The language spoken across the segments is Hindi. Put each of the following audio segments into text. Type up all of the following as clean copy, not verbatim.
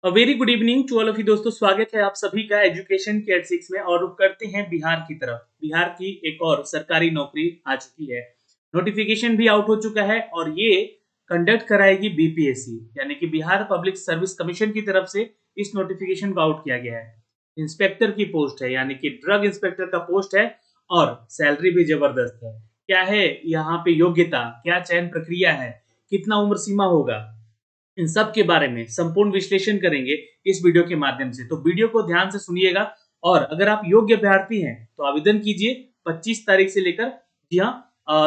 Very good evening to all of you दोस्तों। स्वागत है आप सभी का एजुकेशन के एट 6 में। और रुक करते हैं बिहार की तरफ। बिहार की एक और सरकारी नौकरी आ चुकी है, नोटिफिकेशन भी आउट हो चुका है और ये कंडक्ट कराएगी बीपीएससी यानी कि बिहार पब्लिक सर्विस कमीशन की तरफ से इस नोटिफिकेशन को आउट किया गया है। इंस्पेक्टर की पोस्ट है यानी कि ड्रग इंस्पेक्टर का पोस्ट है और सैलरी भी जबरदस्त है। क्या है यहाँ पे योग्यता, क्या चयन प्रक्रिया है, कितना उम्र सीमा होगा, इन सब के बारे में संपूर्ण विश्लेषण करेंगे इस वीडियो के माध्यम से। तो वीडियो को ध्यान से सुनिएगा और अगर आप योग्य अभ्यर्थी हैं तो आवेदन कीजिए 25 तारीख से लेकर जी हाँ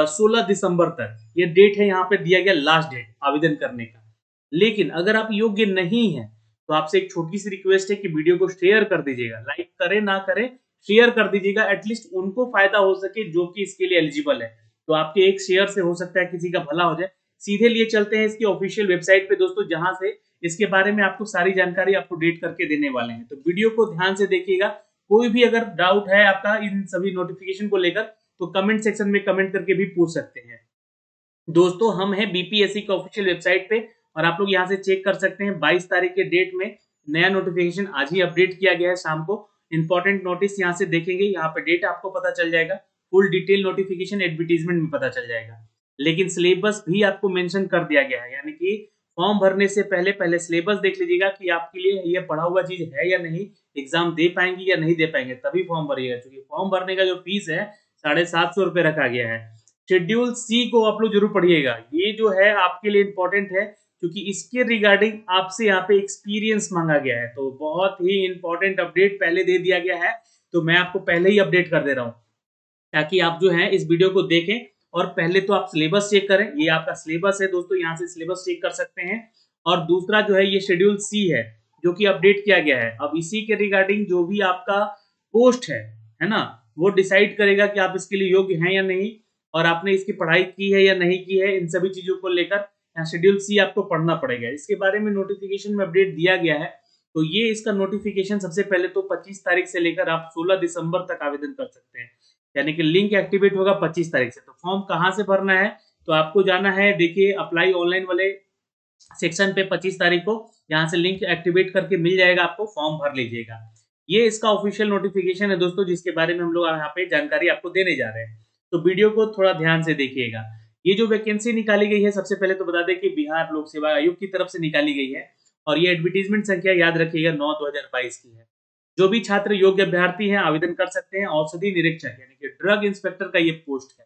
16 दिसंबर तक। ये डेट है यहाँ पे दिया गया लास्ट डेट आवेदन करने का। लेकिन अगर आप योग्य नहीं है तो आपसे एक छोटी सी रिक्वेस्ट है कि वीडियो को शेयर कर दीजिएगा। लाइक करें ना करें, शेयर कर दीजिएगा, एटलीस्ट उनको फायदा हो सके जो कि इसके लिए एलिजिबल है। तो आपके एक शेयर से हो सकता है किसी का भला हो जाए। सीधे लिए चलते हैं इसकी ऑफिशियल वेबसाइट पे दोस्तों, जहां से इसके बारे में आपको सारी जानकारी अप टू डेट करके देने वाले हैं। तो वीडियो को ध्यान से देखिएगा। कोई भी अगर डाउट है आपका इन सभी नोटिफिकेशन को लेकर तो कमेंट सेक्शन में कमेंट करके भी पूछ सकते हैं। दोस्तों हम हैं बीपीएससी के ऑफिशियल वेबसाइट पे और आप लोग यहाँ से चेक कर सकते हैं 22 तारीख के डेट में नया नोटिफिकेशन आज ही अपडेट किया गया है शाम को। इंपॉर्टेंट नोटिस यहाँ से देखेंगे, यहाँ पे डेट आपको पता चल जाएगा। फुल डिटेल नोटिफिकेशन एडवर्टीजमेंट में पता चल जाएगा। लेकिन सिलेबस भी आपको मेंशन कर दिया गया है यानी कि फॉर्म भरने से पहले पहले सिलेबस देख लीजिएगा कि आपके लिए ये पढ़ा हुआ चीज है या नहीं, एग्जाम दे पाएंगे या नहीं दे पाएंगे, तभी फॉर्म भरिएगा। क्योंकि फॉर्म भरने का जो फीस है 750 रुपए रखा गया है। शेड्यूल सी को आप लोग जरूर पढ़िएगा, ये जो है आपके लिए इंपॉर्टेंट है क्योंकि इसके रिगार्डिंग आपसे यहाँ पे एक्सपीरियंस मांगा गया है। तो बहुत ही इंपॉर्टेंट अपडेट पहले दे दिया गया है, तो मैं आपको पहले ही अपडेट कर दे रहा हूँ ताकि आप जो है इस वीडियो को देखें। और पहले तो आप सिलेबस चेक करें, ये आपका सिलेबस है दोस्तों, यहाँ से सिलेबस चेक कर सकते हैं। और दूसरा जो है ये शेड्यूल सी है जो कि अपडेट किया गया है। अब इसी के रिगार्डिंग जो भी आपका पोस्ट है ना, वो डिसाइड करेगा कि आप इसके लिए योग्य हैं या नहीं और आपने इसकी पढ़ाई की है या नहीं की है। इन सभी चीजों को लेकर यहाँ शेड्यूल सी आपको पढ़ना पड़ेगा। इसके बारे में नोटिफिकेशन में अपडेट दिया गया है। तो ये इसका नोटिफिकेशन सबसे पहले तो 25 तारीख से लेकर आप 16 दिसंबर तक आवेदन कर सकते हैं यानी कि लिंक एक्टिवेट होगा 25 तारीख से। तो फॉर्म कहाँ से भरना है, तो आपको जाना है, देखिए अप्लाई ऑनलाइन वाले सेक्शन पे 25 तारीख को यहाँ से लिंक एक्टिवेट करके मिल जाएगा, आपको फॉर्म भर लीजिएगा। ये इसका ऑफिशियल नोटिफिकेशन है दोस्तों जिसके बारे में हम लोग यहाँ पे जानकारी आपको देने जा रहे हैं। तो वीडियो को थोड़ा ध्यान से देखिएगा। ये जो वैकेंसी निकाली गई है सबसे पहले तो बता दें कि बिहार लोक सेवा आयोग की तरफ से निकाली गई है और ये एडवर्टीजमेंट संख्या याद रखिएगा 9/2022 की है। जो भी छात्र योग्य अभ्यर्थी हैं आवेदन कर सकते हैं। औषधि निरीक्षक यानी कि ड्रग इंस्पेक्टर का ये पोस्ट है।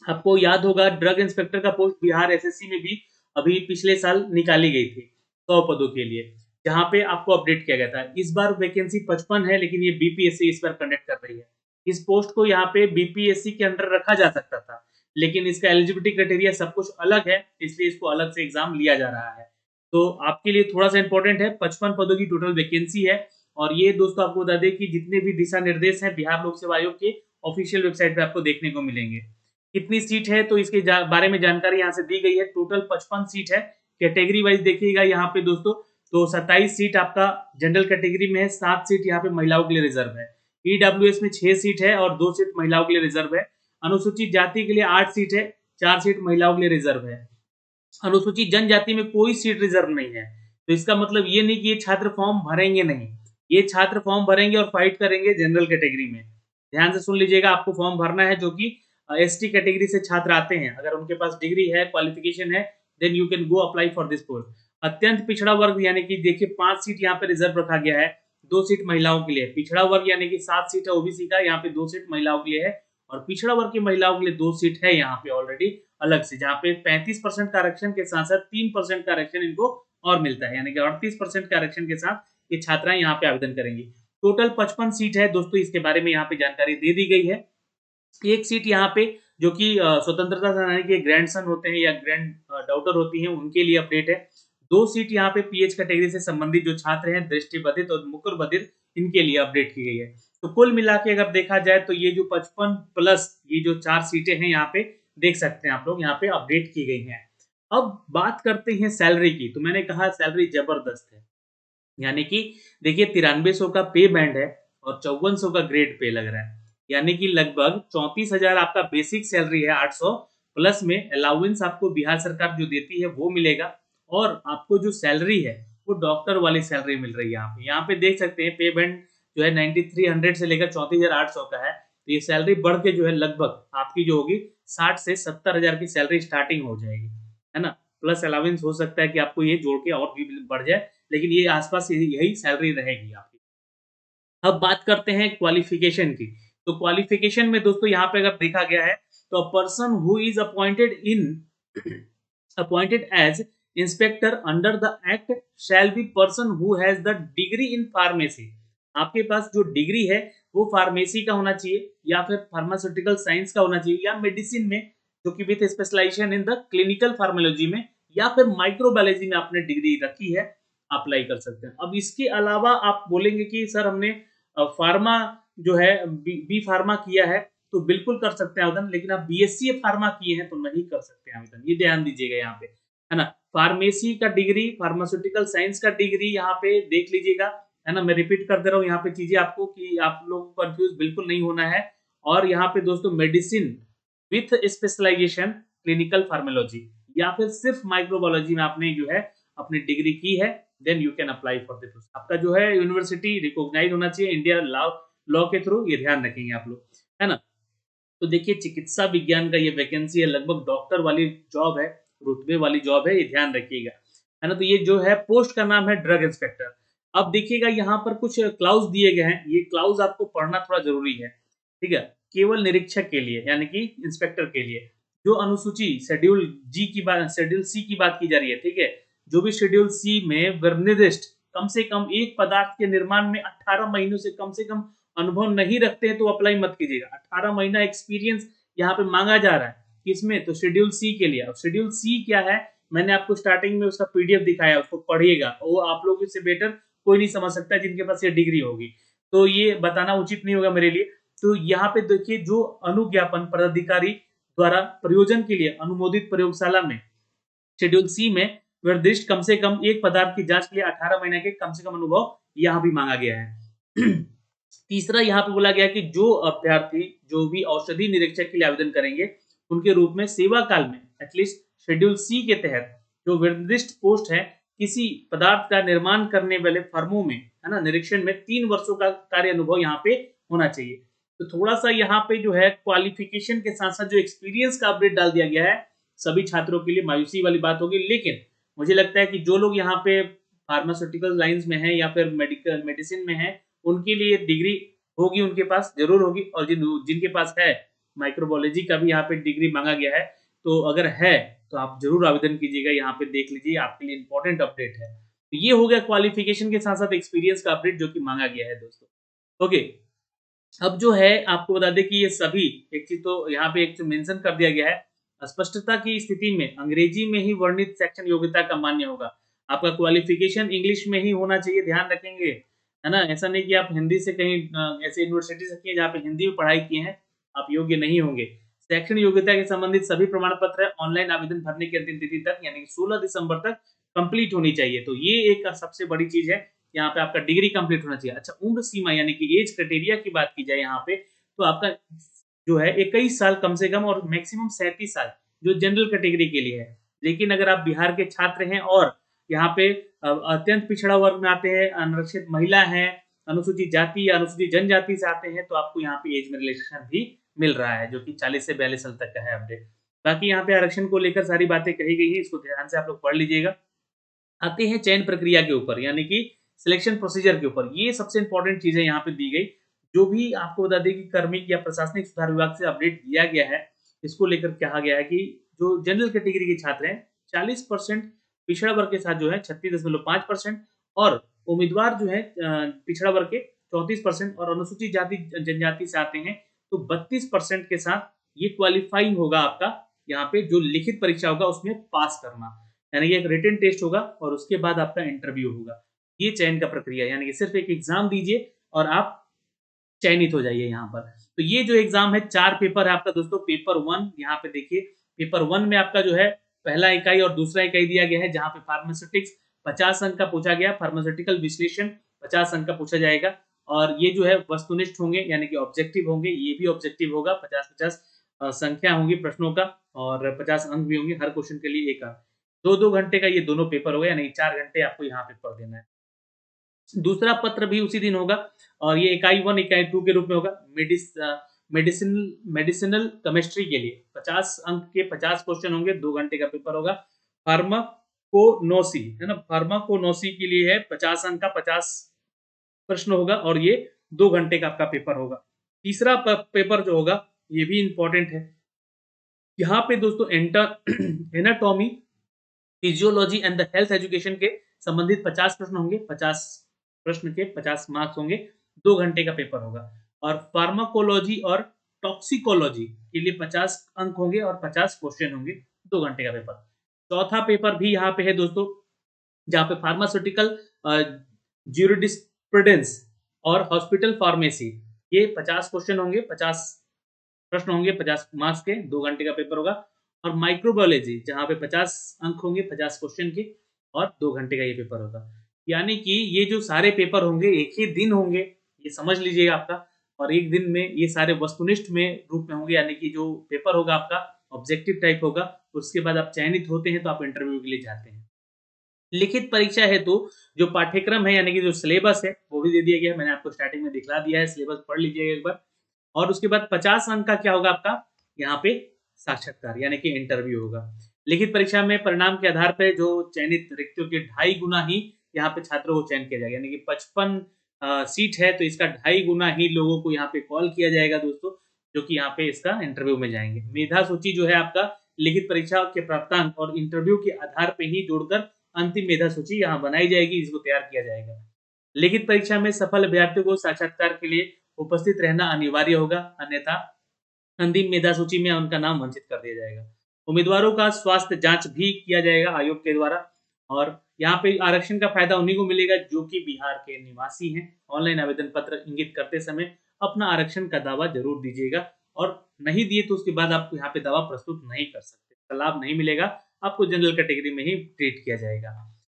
आपको याद होगा ड्रग इंस्पेक्टर का पोस्ट बिहार एसएससी में भी अभी पिछले साल निकाली गई थी 100 पदों के लिए, जहां पे आपको अपडेट किया गया था। इस बार वैकेंसी 55 है लेकिन ये बीपीएससी इस बार कंडक्ट कर रही है। इस पोस्ट को यहाँ पे बीपीएससी के अंडर रखा जा सकता था लेकिन इसका एलिजिबिलिटी क्राइटेरिया सब कुछ अलग है, इसलिए इसको अलग से एग्जाम लिया जा रहा है। तो आपके लिए थोड़ा सा इंपॉर्टेंट है, 55 पदों की टोटल वैकेंसी है। और ये दोस्तों आपको बता दें कि जितने भी दिशा निर्देश हैं बिहार लोक सेवा आयोग के ऑफिशियल वेबसाइट पे आपको देखने को मिलेंगे। कितनी सीट है तो इसके बारे में जानकारी यहाँ से दी गई है। टोटल 55 सीट है। कैटेगरी वाइज देखिएगा यहाँ पे दोस्तों, तो 27 सीट आपका जनरल कैटेगरी में है, 7 सीट यहाँ पे महिलाओं के लिए रिजर्व है। ईडब्ल्यूएस में 6 सीट है और 2 सीट महिलाओं के लिए रिजर्व है। अनुसूचित जाति के लिए 8 सीट है, 4 सीट महिलाओं के लिए रिजर्व है। अनुसूचित जनजाति में कोई सीट रिजर्व नहीं है। तो इसका मतलब ये नहीं कि ये छात्र फॉर्म भरेंगे नहीं, ये छात्र फॉर्म भरेंगे और फाइट करेंगे जनरल कैटेगरी में। ध्यान से सुन लीजिएगा, आपको फॉर्म भरना है जो कि एसटी कैटेगरी से छात्र आते हैं। अगर उनके पास डिग्री है, क्वालिफिकेशन है, then you can go apply for this post. अत्यंत पिछड़ा वर्ग यानी कि देखिए 5 सीट यहाँ पे रिजर्व रखा गया है, 2 सीट महिलाओं के लिए। पिछड़ा वर्ग यानी कि 7 सीट है ओबीसी का, यहाँ पे 2 सीट महिलाओं के लिए है। और पिछड़ा वर्ग की महिलाओं के लिए 2 सीट है यहाँ पे ऑलरेडी अलग से, जहाँ पे 35% का आरक्षण के साथ साथ 3% का आरक्षण इनको और मिलता है यानी कि 38% के आरक्षण के साथ ये छात्राएं यहाँ पे आवेदन करेंगी। टोटल 55 सीट है दोस्तों, इसके बारे में यहाँ पे जानकारी दे दी गई है। एक सीट यहाँ पे जो कि स्वतंत्रता सेनानी के ग्रैंडसन होते हैं या ग्रैंड डॉटर होती हैं उनके लिए अपडेट है। 2 सीट यहाँ पे पीएच कैटेगरी से संबंधित जो छात्र हैं, दृष्टिबाधित और मुकुर बधिर, इनके लिए अपडेट की गई है। तो कुल मिला के अगर देखा जाए तो ये जो 55 प्लस ये जो 4 सीटें हैं यहाँ पे देख सकते हैं आप लोग, यहाँ पे अपडेट की गई हैं। अब बात करते हैं सैलरी की। तो मैंने कहा सैलरी जबरदस्त है यानी कि देखिए 9300 का पे बैंड है और 5400 का ग्रेड पे लग रहा है यानी कि लगभग 34,000 आपका बेसिक सैलरी है। 800 प्लस में अलाउंस आपको बिहार सरकार जो देती है वो मिलेगा और आपको जो सैलरी है वो डॉक्टर वाली सैलरी मिल रही है यहाँ पे देख सकते हैं पे बैंड जो है 9300 से लेकर 34,800 का है। तो ये सैलरी बढ़ के जो है लगभग आपकी जो होगी 60 से 70,000 की सैलरी स्टार्टिंग हो जाएगी, है ना। प्लस अलाउंस हो सकता है कि आपको ये जोड़ के और भी बढ़ जाए, लेकिन ये आसपास यही सैलरी रहेगी आपकी। अब बात करते हैं क्वालिफिकेशन की। तो क्वालिफिकेशन में दोस्तों यहाँ पे अगर देखा गया है तो a person who is appointed as inspector under the act shall be person who has the degree in pharmacy. आपके पास जो डिग्री है वो फार्मेसी का होना चाहिए या फिर फार्मास्यूटिकल साइंस का होना चाहिए या मेडिसिन में, जो कि with specialisation in the clinical pharmacology में या फिर माइक्रोबायोलॉजी में आपने डिग्री रखी है, अप्लाई कर सकते हैं। अब इसके अलावा आप बोलेंगे कि सर हमने फार्मा जो है बी फार्मा किया है तो बिल्कुल कर सकते हैं आवेदन, लेकिन आप बीएससी फार्मा किए हैं तो नहीं कर सकते आवेदन, ये ध्यान दीजिएगा यहाँ पे, है ना। फार्मेसी का डिग्री, फार्मास्यूटिकल साइंस का डिग्री यहाँ पे देख लीजिएगा, है ना। मैं रिपीट कर दे रहा हूँ यहाँ पे चीजें आपको कि आप लोग को कंफ्यूज बिल्कुल नहीं होना है। और यहाँ पे दोस्तों medicine with specialisation clinical pharmacology या फिर सिर्फ माइक्रोबायोलॉजी में आपने जो है अपनी डिग्री की है, then you can apply for the post. आपका जो है यूनिवर्सिटी रिकॉग्नाइज होना चाहिए इंडिया लॉ के थ्रू, ये ध्यान रखेंगे आप लोग, है ना। तो देखिए चिकित्सा विज्ञान का ये वैकेंसी है, लगभग डॉक्टर वाली जॉब है, रुतबे वाली जॉब है, ये ध्यान रखिएगा, है ना। तो ये जो है पोस्ट का नाम है ड्रग इंस्पेक्टर। अब देखिएगा यहाँ पर कुछ क्लाउज दिए गए हैं, ये क्लाउज आपको पढ़ना थोड़ा जरूरी है, ठीक है। केवल निरीक्षक के लिए यानी कि इंस्पेक्टर के लिए जो अनुसूची शेड्यूल सी की बात की जा रही है, ठीक है। जो भी शेड्यूल सी में निर्दिष्ट कम से कम एक पदार्थ के निर्माण में 18 महीनों से कम अनुभव नहीं रखते हैं तो अप्लाई मत कीजिएगा। 18 महीना एक्सपीरियंस यहाँ पे मांगा जा रहा है, किसमें, तो शेड्यूल सी के लिए। अब शेड्यूल सी क्या है, मैंने आपको स्टार्टिंग में उसका पीडीएफ दिखाया, उसको पढ़िएगा, वो आप लोगों से बेटर कोई नहीं समझ सकता जिनके पास ये डिग्री होगी, तो ये बताना उचित नहीं होगा मेरे लिए। तो यहाँ पे देखिए जो अनुज्ञापन पदाधिकारी द्वारा प्रयोजन के लिए अनुमोदित प्रयोगशाला में शेड्यूल सी में निर्दिष्ट कम से कम एक पदार्थ की जांच के लिए 18 महीने के कम से कम अनुभव यहाँ भी मांगा गया है। तीसरा यहाँ पे बोला गया कि जो अभ्यर्थी जो भी औषधि निरीक्षक के लिए आवेदन करेंगे उनके रूप में सेवा काल में एटलीस्ट शेड्यूल सी के तहत जो निर्दिष्ट पोस्ट है किसी पदार्थ का निर्माण करने वाले फर्मों में, है ना, निरीक्षण में 3 वर्षों का कार्य अनुभव यहाँ पे होना चाहिए। तो थोड़ा सा यहाँ पे जो है क्वालिफिकेशन के साथ साथ जो एक्सपीरियंस का अपडेट डाल दिया गया है सभी छात्रों के लिए, मायूसी वाली बात होगी। लेकिन मुझे लगता है कि जो लोग यहाँ पे फार्मास्यूटिकल लाइंस में है या फिर मेडिकल मेडिसिन में है उनके लिए डिग्री होगी, उनके पास जरूर होगी। और जिनके पास है माइक्रोबायोलॉजी का भी यहाँ पे डिग्री मांगा गया है, तो अगर है तो आप जरूर आवेदन कीजिएगा, यहाँ पे देख लीजिए, आपके लिए इंपॉर्टेंट अपडेट है। तो ये हो गया क्वालिफिकेशन के साथ साथ एक्सपीरियंस का अपडेट जो कि मांगा गया है दोस्तों। ओके, अब जो है आपको बता दें कि ये सभी एक चीज तो यहाँ पे एक मेंशन कर दिया गया है, स्पष्टता की स्थिति में अंग्रेजी में ही वर्णित सेक्शन योग्यता का मान्य होगा। आपका क्वालिफिकेशन इंग्लिश में ही होना चाहिए, ध्यान रखेंगे, है ना। ऐसा नहीं कि आप हिंदी से कहीं ऐसे यूनिवर्सिटी से किए जहाँ पे हिंदी में पढ़ाई किए हैं आप योग्य नहीं होंगे। शैक्षणिक योग्यता के संबंधित सभी प्रमाण पत्र ऑनलाइन आवेदन भरने की अंतिम तिथि तक यानी 16 दिसंबर तक कंप्लीट होनी चाहिए। तो ये एक सबसे बड़ी चीज है, यहाँ पे आपका डिग्री कंप्लीट होना चाहिए। अच्छा, उम्र सीमा यानी कि एज क्राइटेरिया की बात की जाए यहाँ पे, तो आपका जो है 21 साल कम से कम और मैक्सिमम 37 साल जो जनरल कैटेगरी के लिए है। लेकिन अगर आप बिहार के छात्र हैं और यहाँ पे अत्यंत पिछड़ा वर्ग में आते हैं, अनारक्षित महिला है, अनुसूचित जाति या अनुसूचित जनजाति से आते हैं, तो आपको यहाँ पे एज में रिलैक्सेशन भी मिल रहा है जो कि 40 से 42 साल तक का है अपडेट। बाकी यहाँ पे आरक्षण को लेकर सारी बातें कही गई है, इसको ध्यान से आप लोग पढ़ लीजिएगा। आते हैं चयन प्रक्रिया के ऊपर यानी कि सिलेक्शन प्रोसीजर के ऊपर, ये सबसे इंपॉर्टेंट चीजें यहाँ पे दी गई। जो भी आपको बता दें कि कार्मिक या प्रशासनिक सुधार विभाग से अपडेट दिया गया है, इसको लेकर कहा गया है कि जो जनरल कैटेगरी के छात्र हैं 40% पिछड़ा वर्ग के साथ जो है 36.5% और उम्मीदवार जो है पिछड़ा वर्ग के 34% और अनुसूचित जाति जनजाति से आते हैं तो 32% के साथ ये क्वालिफाइंग होगा आपका। यहाँ पे जो लिखित परीक्षा होगा उसमें पास करना, यानी कि एक रिटन टेस्ट होगा और उसके बाद आपका इंटरव्यू होगा। ये चयन का प्रक्रिया यानी कि सिर्फ एक एग्जाम दीजिए और आप चयनित हो जाइए यहाँ पर। तो ये जो एग्जाम है 4 पेपर है आपका दोस्तों। पेपर 1 यहाँ पे देखिए, पेपर 1 में आपका जो है पहला इकाई और दूसरा इकाई दिया गया है, जहाँ पे फार्मास्यूटिक्स 50 अंक का पूछा गया, फार्मास्यूटिकल विश्लेषण 50 अंक का पूछा जाएगा। और ये जो है वस्तुनिष्ठ होंगे यानी कि ऑब्जेक्टिव होंगे, ये भी ऑब्जेक्टिव होगा, 50-50 संख्या होंगी प्रश्नों का और 50 अंक भी होंगे, हर क्वेश्चन के लिए एक अंक। 2-2 घंटे का ये दोनों पेपर हो गया, यानी 4 घंटे आपको यहाँ पेपर देना है। दूसरा पत्र भी उसी दिन होगा और ये इकाई 1 इकाई 2 के रूप में होगा। मेडिसिनल केमिस्ट्री के लिए 50 अंक के 50 क्वेश्चन होंगे, 2 घंटे का पेपर होगा। फार्माकोनोसी है ना, फार्माकोनोसी के लिए है 50 अंक का 50 प्रश्न होगा और ये 2 घंटे का आपका पेपर होगा। तीसरा पेपर जो होगा ये भी इंपॉर्टेंट है। यहाँ पे दोस्तों anatomy, physiology and the health education के संबंधित 50 प्रश्न होंगे, 50 प्रश्न के 50 मार्क्स होंगे, 2 घंटे का पेपर होगा। और फार्माकोलॉजी और टॉक्सिकोलॉजी के लिए 50 अंक होंगे और 50 क्वेश्चन होंगे, 2 घंटे का पेपर। चौथा पेपर भी यहाँ पे है दोस्तों, जहाँ पे फार्मास्यूटिकल ज्यूरिस्प्रूडेंस और हॉस्पिटल फार्मेसी, ये 50 क्वेश्चन होंगे, 50 प्रश्न होंगे, 50 मार्क्स के, 2 घंटे का पेपर होगा। और माइक्रोबायोलॉजी जहाँ पे 50 अंक होंगे, 50 क्वेश्चन के और 2 घंटे का ये पेपर होगा। यानी कि ये जो सारे पेपर होंगे एक ही दिन होंगे, ये समझ लीजिएगा आपका। और एक दिन में ये सारे वस्तुनिष्ठ में रूप में होंगे, यानी कि जो पेपर होगा आपका ऑब्जेक्टिव टाइप होगा। उसके बाद आप चयनित होते हैं तो आप इंटरव्यू के लिए जाते हैं। लिखित परीक्षा है तो जो पाठ्यक्रम है यानी कि जो सिलेबस है वो भी दे दिया गया है, मैंने आपको स्टार्टिंग में दिखला दिया है, सिलेबस पढ़ लीजिएगा एक बार। और उसके बाद 50 अंक का क्या होगा आपका यहाँ पे साक्षात्कार यानी कि इंटरव्यू होगा। लिखित परीक्षा में परिणाम के आधार पर जो चयनित रिक्तियों के 2.5 गुना ही यहाँ पे छात्रों को चयन किया जाएगा, यानी कि 55 सीट है तो इसका 2.5 गुना ही लोगों को यहाँ पे कॉल किया जाएगा दोस्तों, जो कि यहाँ पे इसका इंटरव्यू में जाएंगे। मेधा सूची जो है आपका लिखित परीक्षा के प्राप्तांक और इंटरव्यू के आधार पर ही जोड़कर अंतिम मेधा सूची यहाँ बनाई जाएगी, इसको तैयार किया जाएगा। लिखित परीक्षा में सफल अभ्यर्थियों को साक्षात्कार के लिए उपस्थित रहना अनिवार्य होगा, अन्यथा अंतिम मेधा सूची में उनका नाम वंचित कर दिया जाएगा। उम्मीदवारों का स्वास्थ्य जांच भी किया जाएगा आयोग के द्वारा। और यहाँ पे आरक्षण का फायदा उन्हीं को मिलेगा जो कि बिहार के निवासी हैं। ऑनलाइन आवेदन पत्र इंगित करते समय अपना आरक्षण का दावा जरूर दीजिएगा, और नहीं दिए तो उसके बाद आपको यहाँ पे दावा प्रस्तुत नहीं कर सकते, इसका लाभ नहीं मिलेगा, आपको जनरल कैटेगरी में ही ट्रीट किया जाएगा।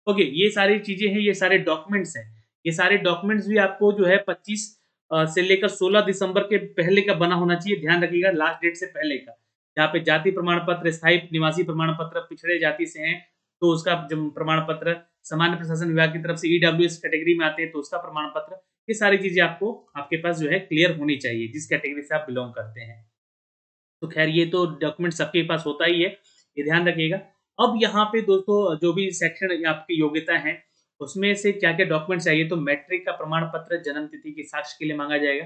ओके, ये सारी चीजें हैं, ये सारे डॉक्यूमेंट्स हैं। ये सारे डॉक्यूमेंट्स भी आपको जो है 25 से लेकर 16 दिसंबर के पहले का बना होना चाहिए, ध्यान रखिएगा, लास्ट डेट से पहले का। यहाँ पे जाति प्रमाण पत्र, स्थायी निवासी प्रमाण पत्र, पिछड़े जाति से हैं तो उसका प्रमाण पत्र, सामान्य प्रशासन विभाग की तरफ से ईडब्ल्यूएस कैटेगरी में आते हैं तो उसका प्रमाण पत्र, ये सारी चीजें आपको आपके पास जो है क्लियर होनी चाहिए जिस कैटेगरी से आप बिलोंग करते हैं। तो खैर ये तो डॉक्यूमेंट सबके पास होता ही है, ये ध्यान रखिएगा। अब यहाँ पे दोस्तों जो भी सेक्शन आपकी योग्यता है उसमें से क्या क्या डॉक्यूमेंट चाहिए, तो मैट्रिक का प्रमाण पत्र जन्म तिथि के साक्ष्य के लिए मांगा जाएगा।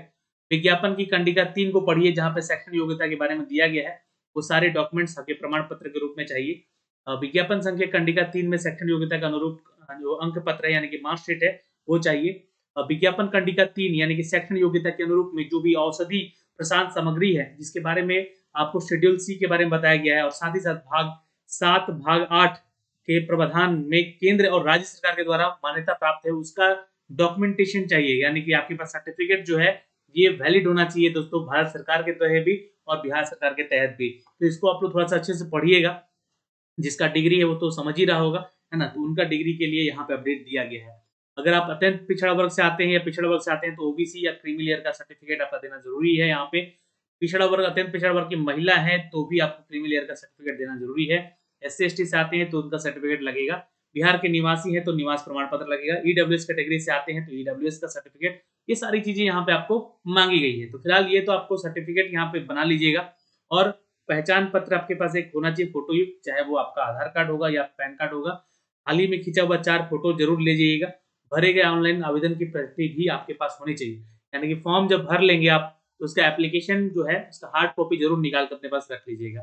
विज्ञापन की कंडिका 3 को पढ़िए जहाँ पे सेक्शन योग्यता के बारे में दिया गया है, वो सारे डॉक्यूमेंट्स आपके प्रमाण पत्र के रूप में चाहिए। विज्ञापन संख्या कंडिका 3 में सेक्शन योग्यता के अनुरूप जो अंक पत्र है यानी कि मार्कशीट है वो चाहिए। विज्ञापन कंडिका 3 यानी कि सेक्शन योग्यता के अनुरूप में जो भी औषधि प्रशांत सामग्री है जिसके बारे में आपको शेड्यूल सी के बारे में बताया गया है, और साथ ही साथ भाग 7 भाग 8 के प्रावधान में केंद्र और राज्य सरकार के द्वारा मान्यता प्राप्त है उसका डॉक्यूमेंटेशन चाहिए, यानी कि आपके पास सर्टिफिकेट जो है ये वैलिड होना चाहिए दोस्तों, भारत सरकार के तहत भी और बिहार सरकार के तहत भी। तो इसको आप लोग थोड़ा सा अच्छे से पढ़िएगा, जिसका डिग्री है वो तो समझ ही रहा होगा, है ना, तो उनका डिग्री के लिए यहाँ पे अपडेट दिया गया है। अगर आप अत्यंत पिछड़ा वर्ग से आते हैं या पिछड़ा वर्ग से आते हैं तो ओबीसी या क्रीमी लेयर का सर्टिफिकेट आपका देना जरूरी है। यहाँ पे पिछड़ा वर्ग, अत्यंत पिछड़ा वर्ग की महिला है तो भी आपको क्रीमी लेयर का सर्टिफिकेट देना जरूरी है। SC/ST से आते हैं तो उनका सर्टिफिकेट लगेगा। बिहार के निवासी है तो निवास प्रमाण पत्र लगेगा। ईडब्ल्यूएस कैटेगरी से आते हैं तो ईडब्ल्यूएस का सर्टिफिकेट, ये सारी चीजें यहाँ पे आपको मांगी गई है। तो फिलहाल ये तो आपको सर्टिफिकेट यहाँ पे बना लीजिएगा, और पहचान पत्र आपके पास एक होना चाहिए फोटो युक्त, चाहे वो आपका आधार कार्ड होगा या पैन कार्ड होगा। हाल ही में खींचा हुआ 4 फोटो जरूर ले जाइएगा। भरे गए ऑनलाइन आवेदन की प्रति भी आपके पास होनी चाहिए, यानी कि फॉर्म जब भर लेंगे आप तो उसका एप्लीकेशन जो है उसका हार्ड कॉपी जरूर निकाल कर अपने पास रख लीजिएगा।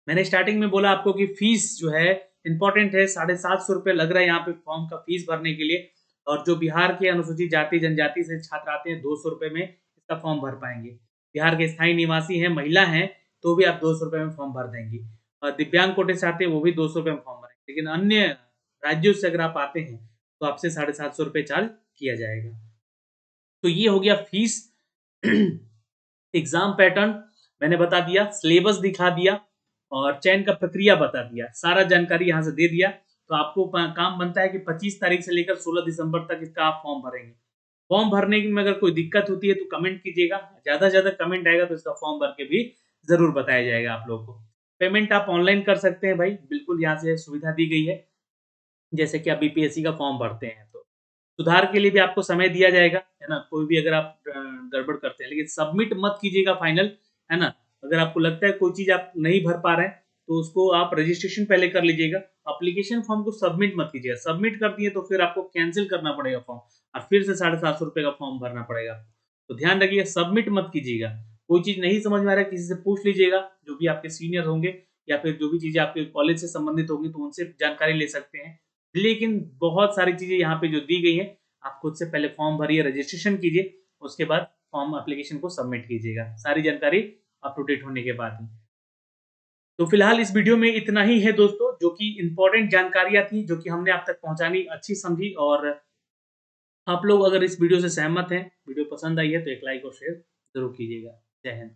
मैंने स्टार्टिंग में बोला आपको कि फीस जो है इंपॉर्टेंट है, 750 रुपये लग रहा है यहाँ पे फॉर्म का फीस भरने के लिए। और जो बिहार के अनुसूचित जाति जनजाति से छात्र आते हैं 200 रुपये में इसका फॉर्म भर पाएंगे। बिहार के स्थायी निवासी हैं, महिला हैं तो भी आप 200 रुपये में फॉर्म भर देंगे। और दिव्यांग कोटे से आते हैं वो भी 200 रुपये में फॉर्म भरेंगे। लेकिन अन्य राज्यों से अगर आप आते हैं तो आपसे 750 रुपये चार्ज किया जाएगा। तो ये हो गया फीस। एग्जाम पैटर्न मैंने बता दिया, सिलेबस दिखा दिया और चयन का प्रक्रिया बता दिया, सारा जानकारी यहाँ से दे दिया। तो आपको काम बनता है कि 25 तारीख से लेकर 16 दिसंबर तक इसका आप फॉर्म भरेंगे। फॉर्म भरने में अगर कोई दिक्कत होती है तो कमेंट कीजिएगा, ज्यादा से ज्यादा कमेंट आएगा तो इसका फॉर्म भर के भी जरूर बताया जाएगा आप लोगों को। पेमेंट आप ऑनलाइन कर सकते हैं भाई, बिल्कुल यहाँ से सुविधा दी गई है। जैसे कि आप बीपीएससी का फॉर्म भरते हैं तो सुधार के लिए भी आपको समय दिया जाएगा, है ना? कोई भी अगर आप गड़बड़ करते हैं, लेकिन सबमिट मत कीजिएगा फाइनल, है ना? अगर आपको लगता है कोई चीज़ आप नहीं भर पा रहे हैं, तो उसको आप रजिस्ट्रेशन पहले कर लीजिएगा। एप्लीकेशन फॉर्म को सबमिट मत कीजिएगा। सबमिट कर दिए तो फिर आपको कैंसल करना पड़ेगा फॉर्म और फिर से ₹750 का फॉर्म भरना पड़ेगा आपको। तो ध्यान रखिए, सबमिट मत कीजिएगा। कोई चीज़ नहीं समझ में आ रहा है, किसी से पूछ लीजिएगा, जो भी आपके सीनियर होंगे या फिर जो भी चीज़ें आपके कॉलेज से संबंधित होंगी, तो उनसे जानकारी ले सकते हैं। लेकिन बहुत सारी चीज़ें यहाँ पे जो दी गई हैं, आप खुद से पहले फॉर्म भरिए, रजिस्ट्रेशन कीजिए, उसके बाद फॉर्म एप्लीकेशन को सबमिट कीजिएगा, सारी जानकारी अप टू डेट होने के बाद ही। तो फिलहाल इस वीडियो में इतना ही है दोस्तों, जो कि इम्पोर्टेंट जानकारियाँ थी, जो कि हमने आप तक पहुँचानी अच्छी समझी। और आप लोग अगर इस वीडियो से सहमत हैं, वीडियो पसंद आई है, तो एक लाइक और शेयर ज़रूर कीजिएगा। जय हिंद।